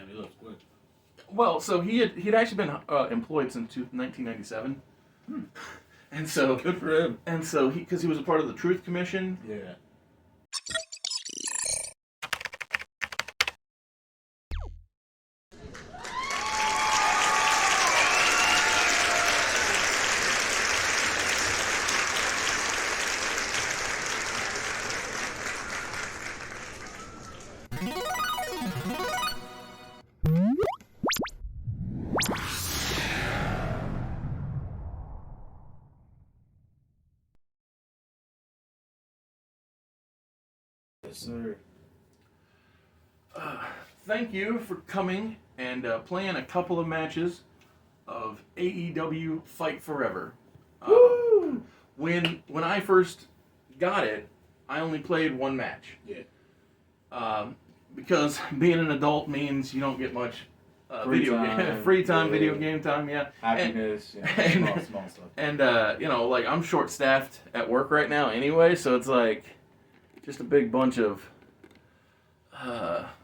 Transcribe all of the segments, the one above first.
Damn, he looks quick. Well, so he'd actually been employed since 1997. And so good for him. And so because he was a part of the Truth Commission. Yeah. Yes, sir. Thank you for coming and playing a couple of matches of AEW Fight Forever. Woo! When I first got it, I only played one match. Yeah. Because being an adult means you don't get much free time, video game time, yeah. Happiness, small stuff. And like I'm short-staffed at work right now anyway, so it's like just a big bunch of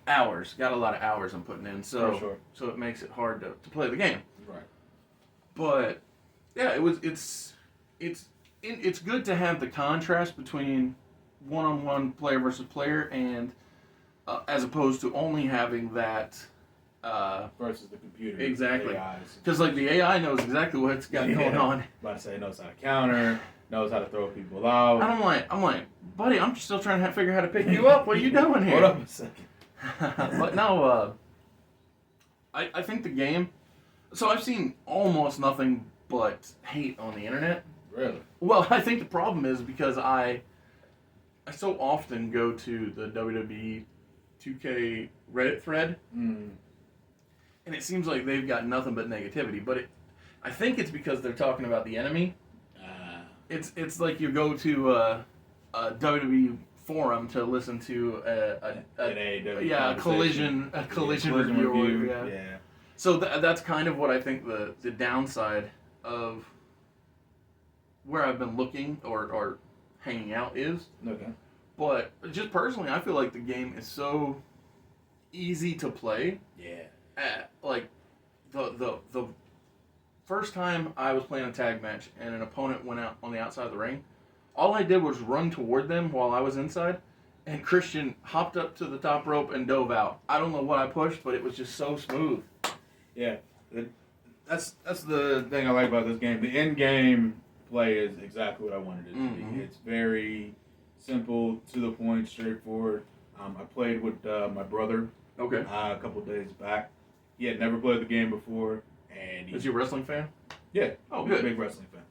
hours. Got a lot of hours I'm putting in, so For sure. So it makes it hard to play the game. Right. But yeah, it's good to have the contrast between one-on-one player versus player and as opposed to only having that versus the computer. Exactly. Because like the AI knows exactly what's got going on. About to say it knows how to counter, knows how to throw people out. And I'm like, buddy, I'm still trying to figure out how to pick you up. What are you doing here? Hold up a second. But no, I think the game. So I've seen almost nothing but hate on the internet. Really? Well, I think the problem is because I so often go to the WWE 2K Reddit thread, and it seems like they've got nothing but negativity. But I think it's because they're talking about the enemy. It's like you go to a WWE forum to listen to a collision review. Yeah. So that's kind of what I think the downside of where I've been looking or hanging out is. Okay. But just personally, I feel like the game is so easy to play. Yeah. Like the first time I was playing a tag match and an opponent went out on the outside of the ring, all I did was run toward them while I was inside, and Christian hopped up to the top rope and dove out. I don't know what I pushed, but it was just so smooth. Yeah. That's the thing I like about this game. The end-game play is exactly what I wanted it to be. It's very simple, to the point, straightforward. I played with my brother a couple of days back. He had never played the game before. And is he a wrestling fan? Yeah. Oh, he's good. a big wrestling fan.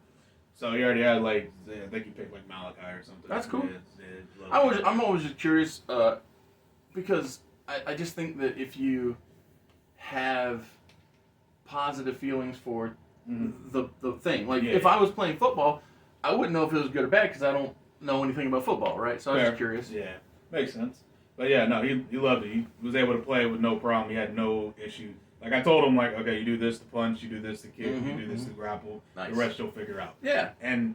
So he already had, I think he picked, Malachi or something. That's cool. Yeah, I'm always just curious, because I just think that if you have positive feelings for the thing, if I was playing football, I wouldn't know if it was good or bad because I don't know anything about football, right? So I was just curious. Yeah, makes sense. But yeah, no, he loved it. He was able to play with no problem. He had no issue. Like I told him, okay, you do this to punch, you do this to kick, you do this to grapple. Nice. The rest you'll figure out. Yeah. And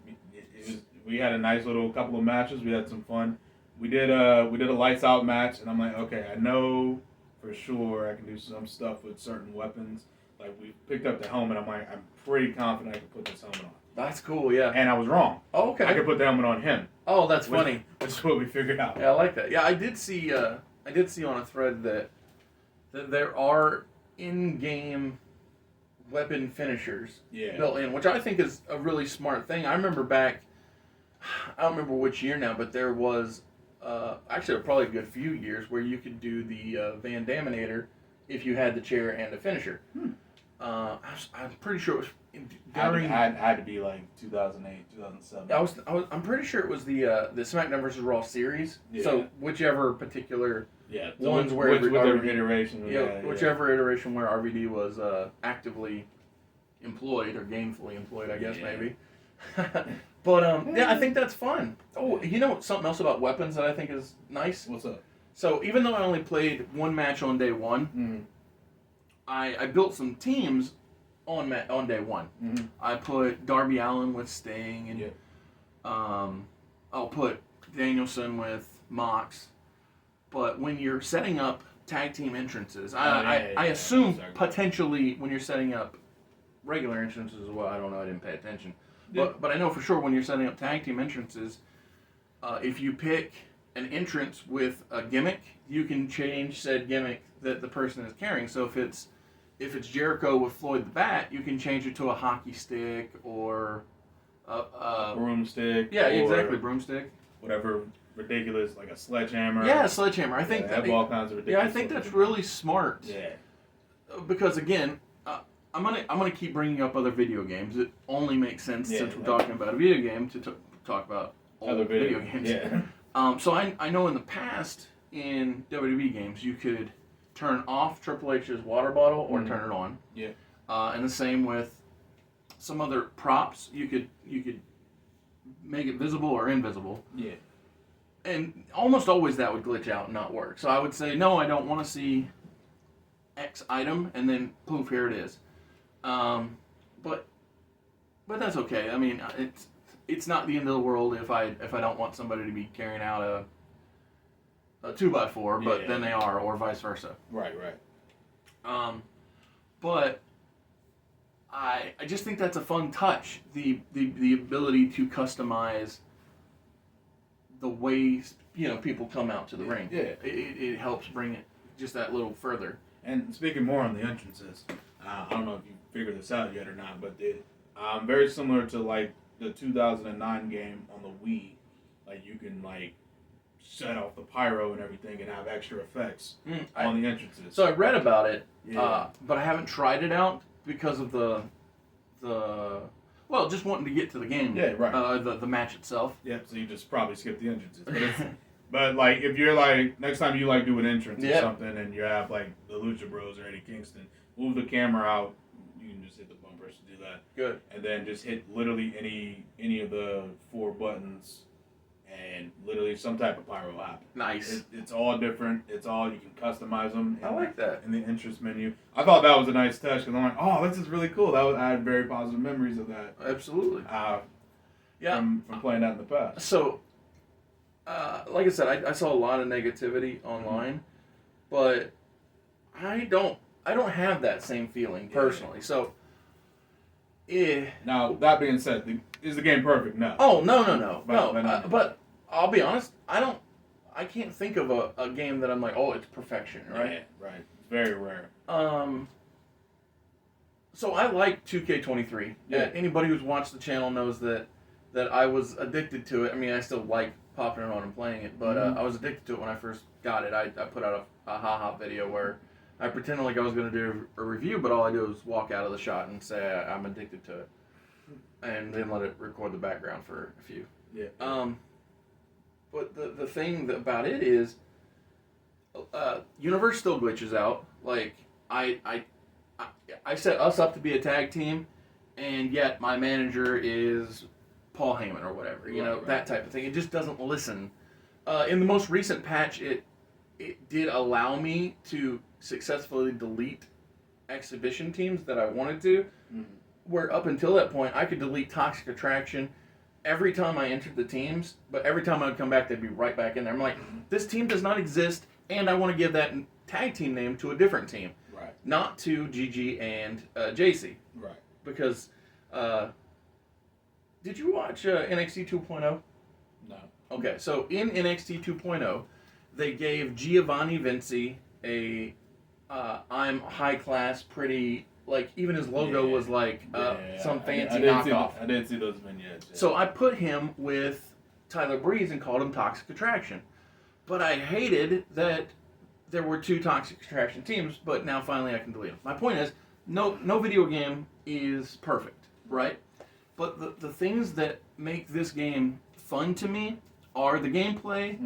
we had a nice little couple of matches. We had some fun. We did a lights out match, and I'm like, okay, I know for sure I can do some stuff with certain weapons. Like we picked up the helmet. I'm like, I'm pretty confident I can put this helmet on. That's cool, yeah. And I was wrong. Oh, okay. I could put the helmet on him. Oh, that's funny. Which is what we figured out. Yeah, I like that. Yeah, I did see on a thread that there are in-game weapon finishers built in, which I think is a really smart thing. I remember back, I don't remember which year now, but there was actually probably a good few years where you could do the Van Daminator if you had the chair and the finisher. I'm pretty sure it was during. Had to be 2008, 2007. I'm pretty sure it was the SmackDown vs. Raw series. Yeah. So whichever particular ones where whichever iteration. Whichever iteration where RVD was actively employed or gainfully employed, I guess maybe. But I think that's fun. Oh, you know something else about weapons that I think is nice? What's up? So even though I only played one match on day one, I built some teams on day one. I put Darby Allin with Sting, and I'll put Danielson with Mox. But when you're setting up tag team entrances. I assume potentially when you're setting up regular entrances as well. I don't know. I didn't pay attention. Yeah. But I know for sure when you're setting up tag team entrances, if you pick an entrance with a gimmick, you can change said gimmick that the person is carrying. So if it's Jericho with Floyd the Bat, you can change it to a hockey stick or a broomstick. Yeah, exactly, broomstick. Whatever ridiculous, like a sledgehammer. Yeah, a sledgehammer. I think that all kinds of ridiculous. Yeah, I think that's really smart. Yeah. Because again, I'm gonna keep bringing up other video games. It only makes sense since we're talking about a video game to talk about other video games. Yeah. So I know in the past in WWE games you could turn off Triple H's water bottle or turn it on. Yeah. And the same with some other props. You could make it visible or invisible. Yeah. And almost always that would glitch out and not work. So I would say, no, I don't want to see X item, and then poof, here it is. But that's okay. I mean, it's not the end of the world if I don't want somebody to be carrying out a 2x4, but then they are, or vice versa. Right. But I just think that's a fun touch. The ability to customize the ways people come out to the ring. Yeah, it helps bring it just that little further. And speaking more on the entrances, I don't know if you figured this out yet or not, but very similar to like the 2009 game on the Wii. Like you can like set off the pyro and everything and have extra effects on the entrances. So I read about it, but I haven't tried it out because of the just wanting to get to the game. Yeah, right. The match itself. Yeah, so you just probably skip the entrances. But like if you're like next time you like do an entrance or something and you have like the Lucha Bros or Eddie Kingston, move the camera out. You can just hit the bumpers to do that. Good. And then just hit literally any of the 4 buttons. And literally some type of pyro will happen. Nice. It's all different. It's all, you can customize them. I like that. In the entrance menu. I thought that was a nice touch because I'm like, oh, this is really cool. I had very positive memories of that. Absolutely. From playing that in the past. So, like I said, I saw a lot of negativity online, but I don't have that same feeling personally. So, Now, that being said, is the game perfect? No. Oh, no. But I'll be honest, I can't think of a game that I'm like, oh, it's perfection, right? Yeah, right. It's very rare. So I like 2K23. Yeah. Anybody who's watched the channel knows that I was addicted to it. I mean, I still like popping it on and playing it, but I was addicted to it when I first got it. I put out a ha-ha video where I pretended like I was going to do a review, but all I do is walk out of the shot and say I'm addicted to it. And then let it record the background for a few. Yeah. But the thing about it is, Universe still glitches out. Like I set us up to be a tag team, and yet my manager is Paul Heyman or whatever. That type of thing. It just doesn't listen. In the most recent patch, it did allow me to successfully delete exhibition teams that I wanted to. Mm-hmm. Where up until that point, I could delete Toxic Attraction every time I entered the teams, but every time I would come back, they'd be right back in there. I'm like, this team does not exist, and I want to give that tag team name to a different team. Right. Not to Gigi and JC. Right. Because, did you watch NXT 2.0? No. Okay, so in NXT 2.0, they gave Giovanni Vinci a I'm high class, pretty... Like, even his logo was like some fancy knockoff. I didn't see those vignettes. Yeah. So I put him with Tyler Breeze and called him Toxic Attraction. But I hated that there were 2 Toxic Attraction teams, but now finally I can delete them. My point is, no video game is perfect, right? But the things that make this game fun to me are the gameplay,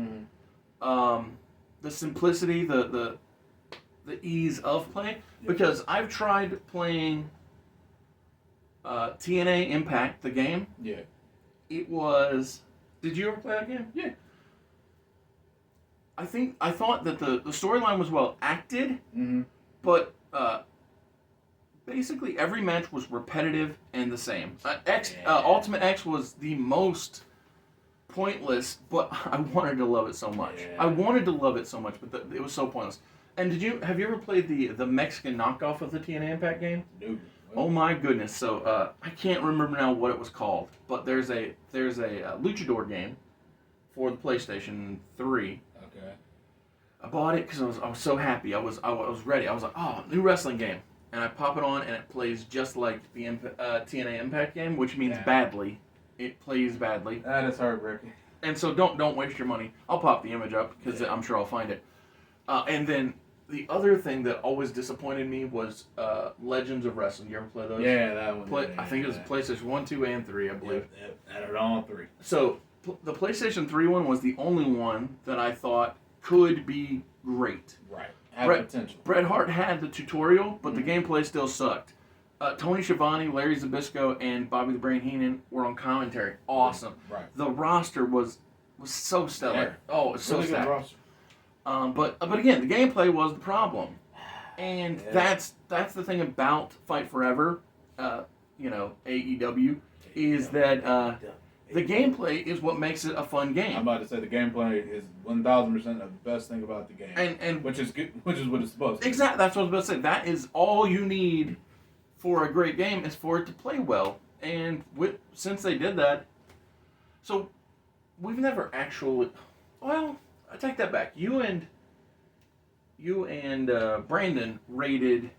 the simplicity, the ease of play. Because I've tried playing TNA Impact, the game. Yeah. It was... Did you ever play that game? Yeah. I thought that the storyline was well acted, but basically every match was repetitive and the same. Ultimate X was the most pointless, but I wanted to love it so much. Yeah. I wanted to love it so much, but it was so pointless. And have you ever played the Mexican knockoff of the TNA Impact game? No. Oh my goodness! So I can't remember now what it was called, but there's a luchador game for the PlayStation 3. Okay. I bought it because I was so happy. I was ready. I was like, oh, new wrestling game, and I pop it on and it plays just like the TNA Impact game, which means badly. It plays badly. That is heartbreaking. And so don't waste your money. I'll pop the image up because I'm sure I'll find it. And then the other thing that always disappointed me was Legends of Wrestling. You ever play those? Yeah, that one. I think it was PlayStation 1, 2, and 3, I believe. Yep, that are all 3. So the PlayStation 3 one was the only one that I thought could be great. Right. Had potential. Bret Hart had the tutorial, but the gameplay still sucked. Tony Schiavone, Larry Zbyszko, and Bobby the Brain Heenan were on commentary. Awesome. Right. The roster was so stellar. Yeah. Oh, it's so really stacked. good roster. But again, the gameplay was the problem, and that's the thing about Fight Forever, AEW, is that the gameplay is what makes it a fun game. I'm about to say the gameplay is 1,000% the best thing about the game, and which is good, which is what it's supposed to. Exactly, that's what I was about to say. That is all you need for a great game is for it to play well, and since they did that, so we've never actually. Well, I take that back. You and Brandon rated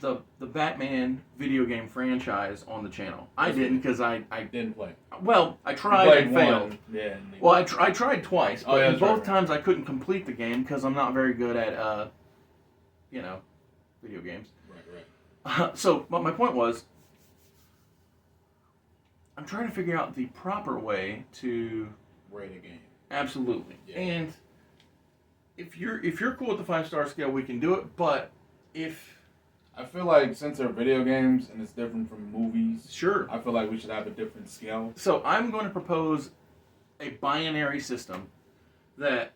the Batman video game franchise on the channel. I didn't because I didn't play. Well, I tried and failed. One. Yeah. Well, I tried twice, but both times right. I couldn't complete the game because I'm not very good at video games. Right. So, but my point was, I'm trying to figure out the proper way to rate a game. Absolutely. Yeah. And if you're cool with the 5-star scale, we can do it. But I feel like since they're video games and it's different from movies, sure, I feel like we should have a different scale. So I'm going to propose a binary system that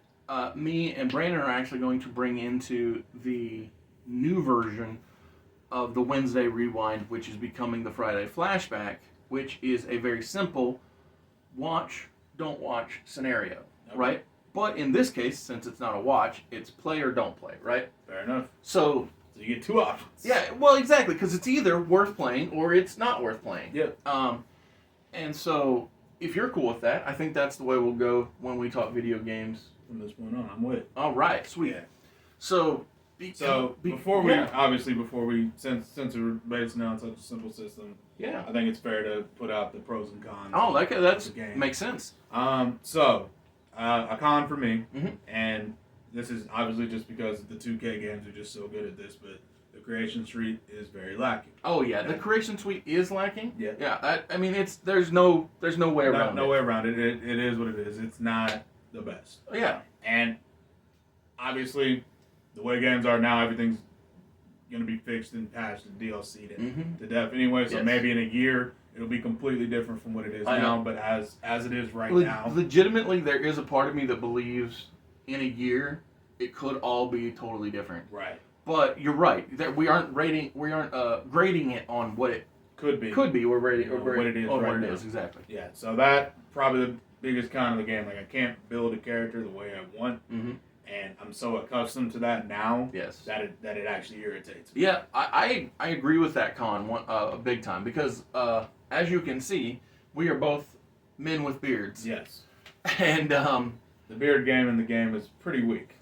me and Brandon are actually going to bring into the new version of the Wednesday Rewind, which is becoming the Friday Flashback, which is a very simple watch, don't watch scenario, right? But in this case, since it's not a watch, it's play or don't play, right? Fair enough. So you get 2 options. Yeah, well, exactly, because it's either worth playing or it's not worth playing. Yep. And so if you're cool with that, I think that's the way we'll go when we talk video games. From this point on, I'm with. All right, sweet. Yeah. So before we since we're basing on such a simple system, yeah, I think it's fair to put out the pros and cons. Oh, that makes sense. A con for me, mm-hmm. and this is obviously just because the 2K games are just so good at this, but the creation suite is very lacking. Oh yeah, the creation suite is lacking. Yeah, yeah. I mean, there's no way around it. No way around it. It is what it is. It's not the best. Yeah, and obviously, the way games are now, everything's going to be fixed and patched and DLC'd to death anyway. So maybe in a year it'll be completely different from what it is now. But as it is right now, legitimately, there is a part of me that believes in a year it could all be totally different. Right. But you're right. That we aren't grading it on what it could be. We're rating what it is. On right what it now. is exactly. Yeah. So that probably the biggest con of the game. Like I can't build a character the way I want. Mm-hmm. And I'm so accustomed to that now that it actually irritates me. Yeah, I agree with that con big time because as you can see, we are both men with beards. Yes. And the beard game in the game is pretty weak.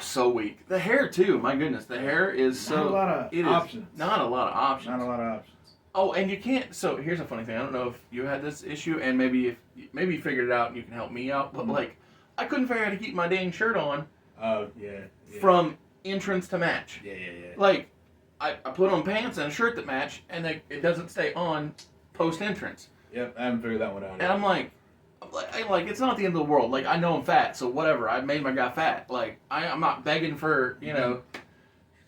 So weak. The hair too. My goodness, the hair is not a lot of options. Not a lot of options. Not a lot of options. Oh, and you can't. So here's a funny thing. I don't know if you had this issue, and maybe you figured it out and you can help me out. But like, I couldn't figure out how to keep my dang shirt on. Oh, yeah. From entrance to match. Yeah. Like, I put on pants and a shirt that match, and it doesn't stay on post-entrance. Yep, I haven't figured that one out. And I'm like, it's not the end of the world. Like, I know I'm fat, so whatever. I made my guy fat. Like, I'm not begging for,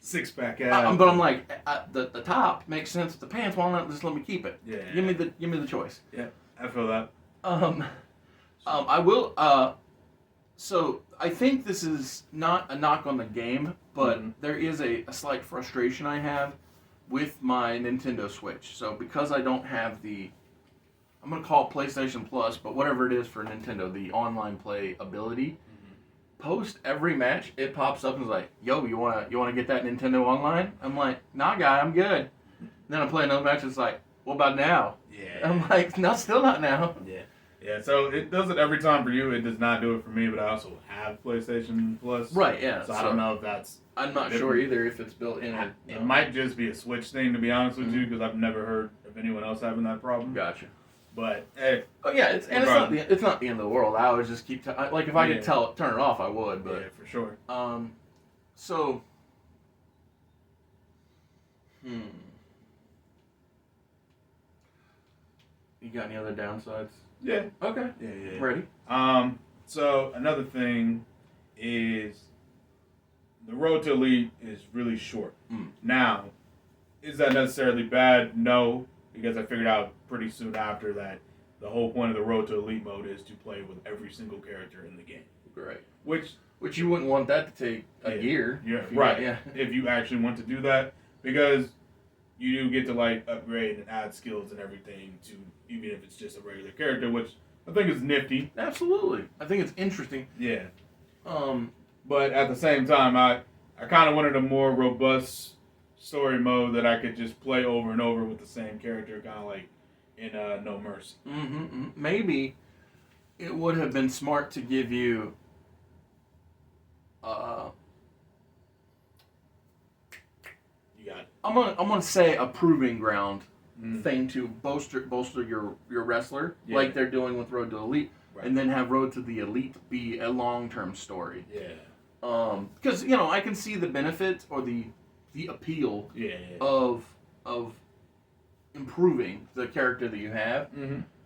six-pack abs. But I'm like, the top makes sense with the pants. Why not just let me keep it? Yeah. Give me the choice. Yeah, I feel that. I will, so I think this is not a knock on the game, but there is a slight frustration I have with my Nintendo Switch. So because I don't have I'm going to call it PlayStation Plus, but whatever it is for Nintendo, the online play ability, post every match, it pops up and is like, "Yo, you wanna get that Nintendo Online?" I'm like, "Nah, guy, I'm good." Then I play another match. It's like, "What about now?" Yeah. I'm like, "No, still not now." Yeah. Yeah. So it does it every time for you. It does not do it for me. But I also have PlayStation Plus. Right. Yeah. So I don't know if that's. I'm not sure either if it's built in. It might just be a Switch thing, to be honest with you, because I've never heard of anyone else having that problem. Gotcha. But hey, oh yeah, it's not the end of the world. I always just keep like if I could turn it off, I would. But yeah, for sure. So. You got any other downsides? Yeah. Okay. Yeah. Ready? So another thing is the road to elite is really short. Now, is that necessarily bad? No, because I figured out pretty soon after that the whole point of the road to elite mode is to play with every single character in the game. Right. Which you wouldn't want that to take a year. Yeah. Right. If you actually want to do that, because you do get to like upgrade and add skills and everything to, even if it's just a regular character, which I think is nifty. Absolutely. I think it's interesting. Yeah. But at the same time, I kind of wanted a more robust story mode that I could just play over and over with the same character, kind of like in No Mercy. Maybe it would have been smart to give you you got it. I'm gonna say a proving ground thing to bolster your wrestler, like they're doing with Road to Elite, and then have Road to the Elite be a long-term story. Yeah. Because I can see the benefit or the appeal of improving the character that you have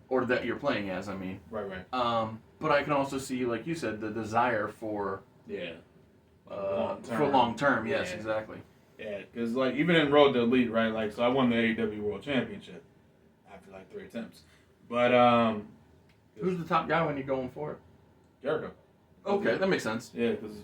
or that you're playing as. I mean, right. But I can also see, like you said, the desire for long term. Yes, exactly. Yeah, because like even in Road to Elite, right? Like, so I won the AEW World Championship after like 3 attempts. But who's the top guy when you're going for it? Jericho. Okay, that makes sense. Yeah, because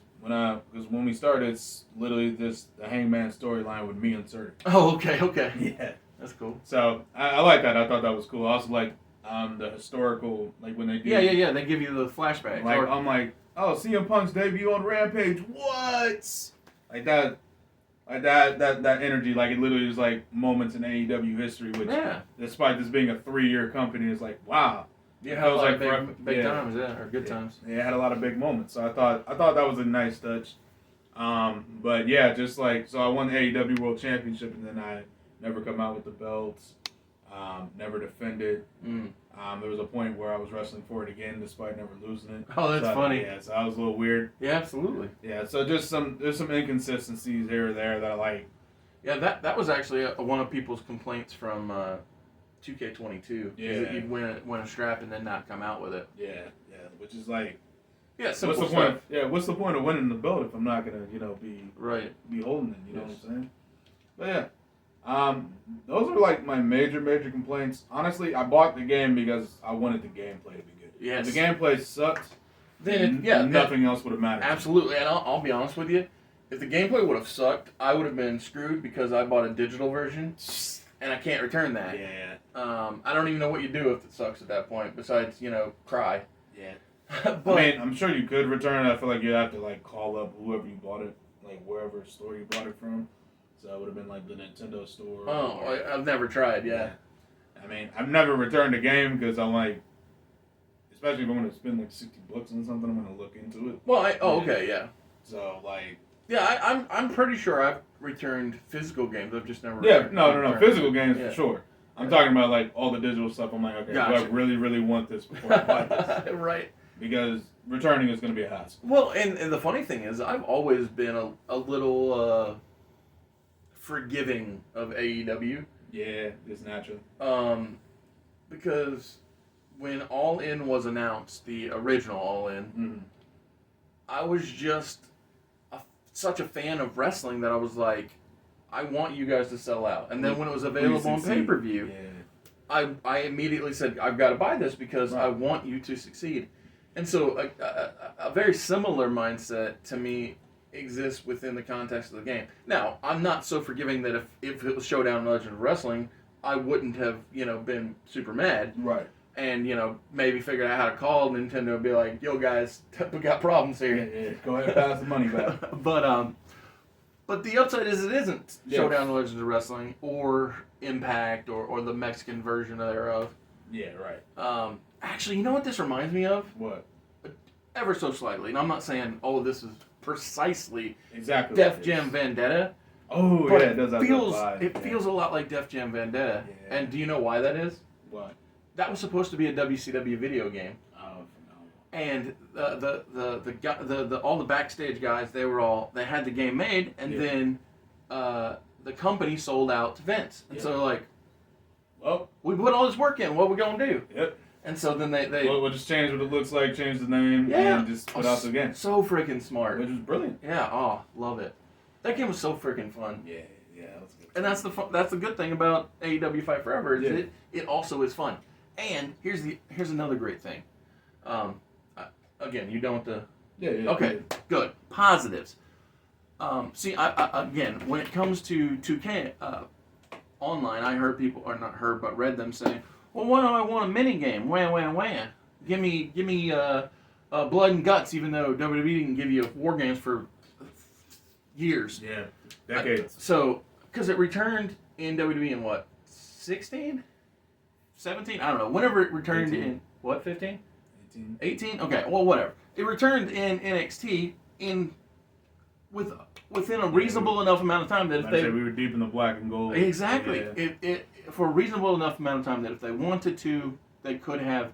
when we started, it's literally just the Hangman storyline with me inserted. Oh, okay. Yeah, that's cool. So I like that. I thought that was cool. I also like the historical, like when they do. Yeah. They give you the flashbacks. Like I'm like, oh, CM Punk's debut on Rampage. What? Like that. Like that energy, like it literally is like moments in AEW history, which, despite this being a 3-year company, is like, wow. Yeah, had a lot of big times, or good times. Yeah, it had a lot of big moments. So I thought that was a nice touch. But yeah, just like, so I won the AEW World Championship, and then I never come out with the belts, never defended. There was a point where I was wrestling for it again, despite never losing it. Oh, that's funny. Yeah, so that was a little weird. Yeah, absolutely. Yeah, so there's some inconsistencies here or there that I like. Yeah, that was actually one of people's complaints from 2K22. Yeah, that you'd win a strap and then not come out with it. Yeah, which is like, simple what's the point? Yeah, what's the point of winning the belt if I'm not gonna, be holding it? You know what I'm saying? But yeah. Those are like my major complaints. Honestly, I bought the game because I wanted the gameplay to be good. Yes. If the gameplay sucked, then nothing else would have mattered. Absolutely, and I'll be honest with you. If the gameplay would have sucked, I would have been screwed because I bought a digital version, and I can't return that. Yeah. I don't even know what you do if it sucks at that point, besides, cry. Yeah. But, I mean, I'm sure you could return it. I feel like you'd have to, like, call up whoever you bought it, like, wherever store you bought it from. So it would have been like the Nintendo store. Oh, I've never tried, yeah. I mean, I've never returned a game because I'm like, especially if I'm going to spend like $60 on something, I'm going to look into it. Well, okay, yeah. So, like... Yeah, I'm pretty sure I've returned physical games. I've just never... Yeah, no. Physical games for sure. I'm talking about like all the digital stuff. I'm like, okay, gotcha. Do I really, really want this before I buy this? Right. Because returning is going to be a hassle. Well, and the funny thing is, I've always been a little... forgiving of AEW. Yeah, it's natural. Because when All In was announced, the original All In, I was just such a fan of wrestling that I was like, I want you guys to sell out. And then when it was available on pay-per-view, I immediately said, I've got to buy this because I want you to succeed. And so a very similar mindset to me exists within the context of the game. Now, I'm not so forgiving that if it was Showdown Legend of Wrestling, I wouldn't have, been super mad. Right. and maybe figure out how to call Nintendo and be like, "Yo, guys, we got problems here." Yeah. Go ahead and pass the money back. But the upside is it isn't Showdown Legends of Wrestling or Impact or the Mexican version thereof. Yeah, right. Actually, you know what this reminds me of? What? Ever so slightly, and I'm not saying this is precisely exactly Def Jam Vendetta. Oh, but yeah, it does have it feels a lot like Def Jam Vendetta. Yeah. And do you know why that is? What? That was supposed to be a WCW video game. Oh, no. And the all the backstage guys, they had the game made, and then the company sold out to Vince, and so like, well, we put all this work in. What are we gonna do? Yep. And so then they we'll just change what it looks like, change the name, and just put out the game. So freaking smart. Which was brilliant. Yeah. Love it. That game was so freaking fun. Yeah, that's good. And that's the good thing about AEW Fight Forever is it also is fun. And here's another great thing. Again, you don't. Yeah. Okay, good. Positives. See, I again, when it comes to 2K online, I heard people, or not heard, but read them saying, "Well, why don't I want a mini game? Wham. Give me blood and guts." Even though WWE didn't give you war games for years. Yeah, decades. So, because it returned in WWE in what, 16? 17? I don't know. Whenever it returned 18. in, what, 15? 18. 18? Okay, well, whatever. It returned in NXT within a reasonable enough amount of time that if we were deep in the black and gold. Exactly. Yeah. It for a reasonable enough amount of time that if they wanted to, they could have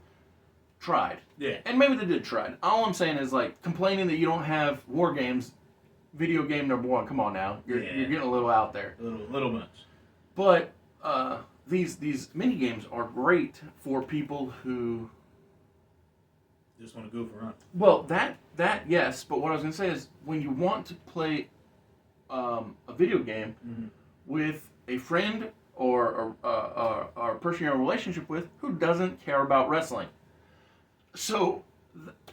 tried. Yeah. And maybe they did try. All I'm saying is, like, complaining that you don't have war games, video game number one. Come on now, you're getting a little out there. A little much. But these mini games are great for people who just want to goof around. Well, that yes, but what I was gonna say is when you want to play a video game with a friend or a person you're in a relationship with who doesn't care about wrestling. So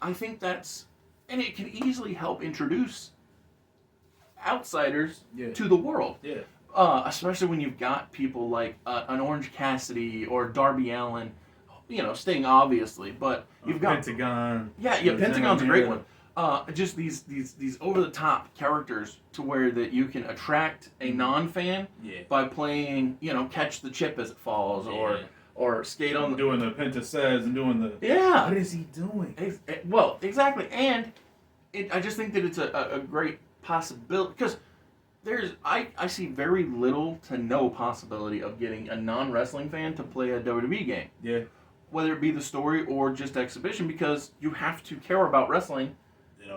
I think and it can easily help introduce outsiders to the world. Yeah. Especially when you've got people like an Orange Cassidy or Darby Allin, Sting obviously, but you've got Pentagon. Yeah, Pentagon's a great one. Just these over the top characters to where that you can attract a non-fan by playing, catch the chip as it falls or skate on doing the Penta says and doing the what is he doing? Well, exactly, and I just think that it's a great possibility because I see very little to no possibility of getting a non-wrestling fan to play a WWE game. Yeah. Whether it be the story or just exhibition, because you have to care about wrestling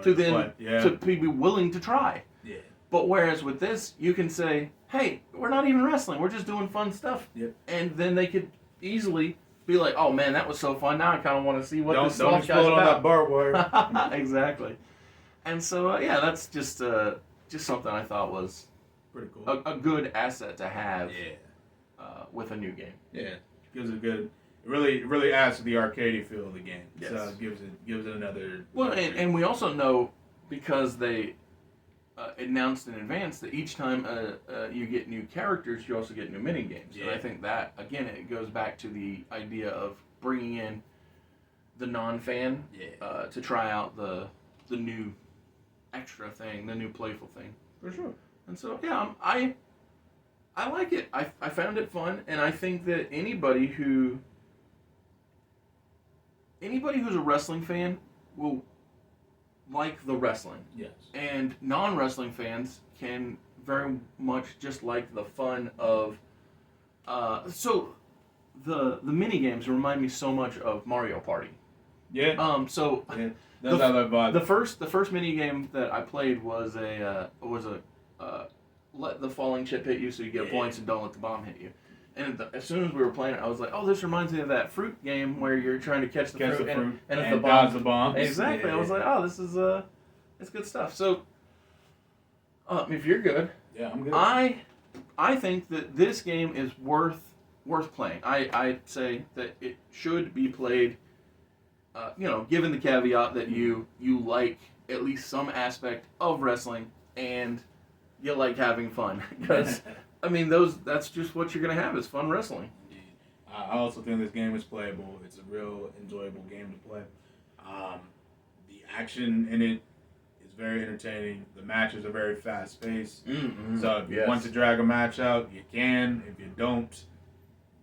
to be willing to try. Yeah. But whereas with this, you can say, "Hey, we're not even wrestling; we're just doing fun stuff." Yep. And then they could easily be like, "Oh man, that was so fun! Now I kind of want to see what this don't soft guy's explode on that barbed wire." Exactly. And so that's just something I thought was pretty cool. A good asset to have. With a new game. Yeah, gives it good. It really adds to the arcadey feel of the game. Yes. So it gives it another. Well, and we also know because they announced in advance that each time you get new characters, you also get new mini games. Yeah. And I think that again it goes back to the idea of bringing in the non-fan to try out the new extra thing, the new playful thing. For sure. And so I like it. I found it fun, and I think that anybody who's a wrestling fan will like the wrestling. Yes. And non-wrestling fans can very much just like the fun of so the mini games remind me so much of Mario Party. Yeah. So That's how that vibe. the first mini game that I played was let the falling chip hit you so you get points and don't let the bomb hit you. And as soon as we were playing it, I was like, "Oh, this reminds me of that fruit game where you're trying to catch the fruit and if the bomb, dodge the bomb." Exactly. I was like, "Oh, this is it's good stuff." So, if you're good, I'm good. I think that this game is worth playing. I say that it should be played. Given the caveat that you like at least some aspect of wrestling and you like having fun, because I mean that's just what you're gonna have is fun wrestling. Indeed. I also think this game is playable. It's a real enjoyable game to play. The action in it is very entertaining. The matches are very fast paced. Mm-hmm. So if you want to drag a match out, you can. If you don't,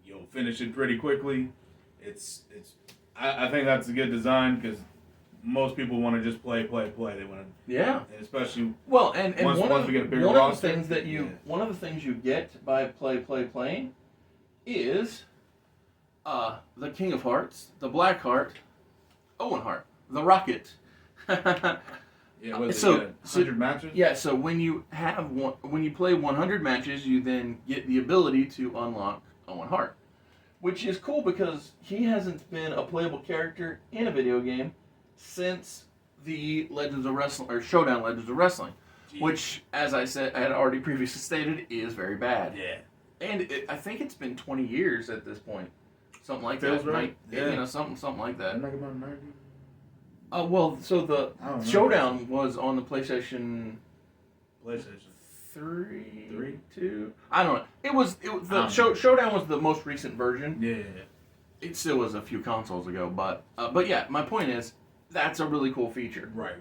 you'll finish it pretty quickly. I think that's a good design because most people want to just play. They want to, yeah, and especially and once we get a bigger one roster. of the things that one of the things you get by playing is the King of Hearts, the Black Heart, Owen Hart, the Rocket. Yeah, was it 100 matches? Yeah, so when you play 100 matches, you then get the ability to unlock Owen Hart, which is cool because he hasn't been a playable character in a video game since the Legends of Wrestling or Showdown Legends of Wrestling, which, as I had already previously stated, is very bad. Yeah, and I think it's been 20 years at this point, something like Feels that. right. Yeah. Something like that. Isn't that about 90? Well, so the Showdown was on the PlayStation 3, 2. I don't know. It was Showdown was the most recent version. Yeah. It still was a few consoles ago, but yeah, my point is that's a really cool feature. Right.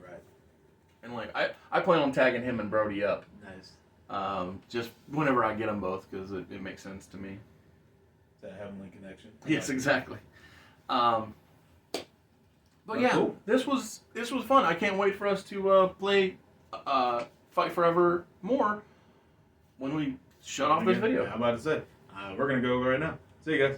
And like I plan on tagging him and Brody up. Nice. Just whenever I get them both because it makes sense to me. That heavenly connection. Yes, exactly. But yeah, cool. this was fun. I can't wait for us to play Fight Forever more when we shut off this video. I'm about to say, we're gonna go right now. See you guys.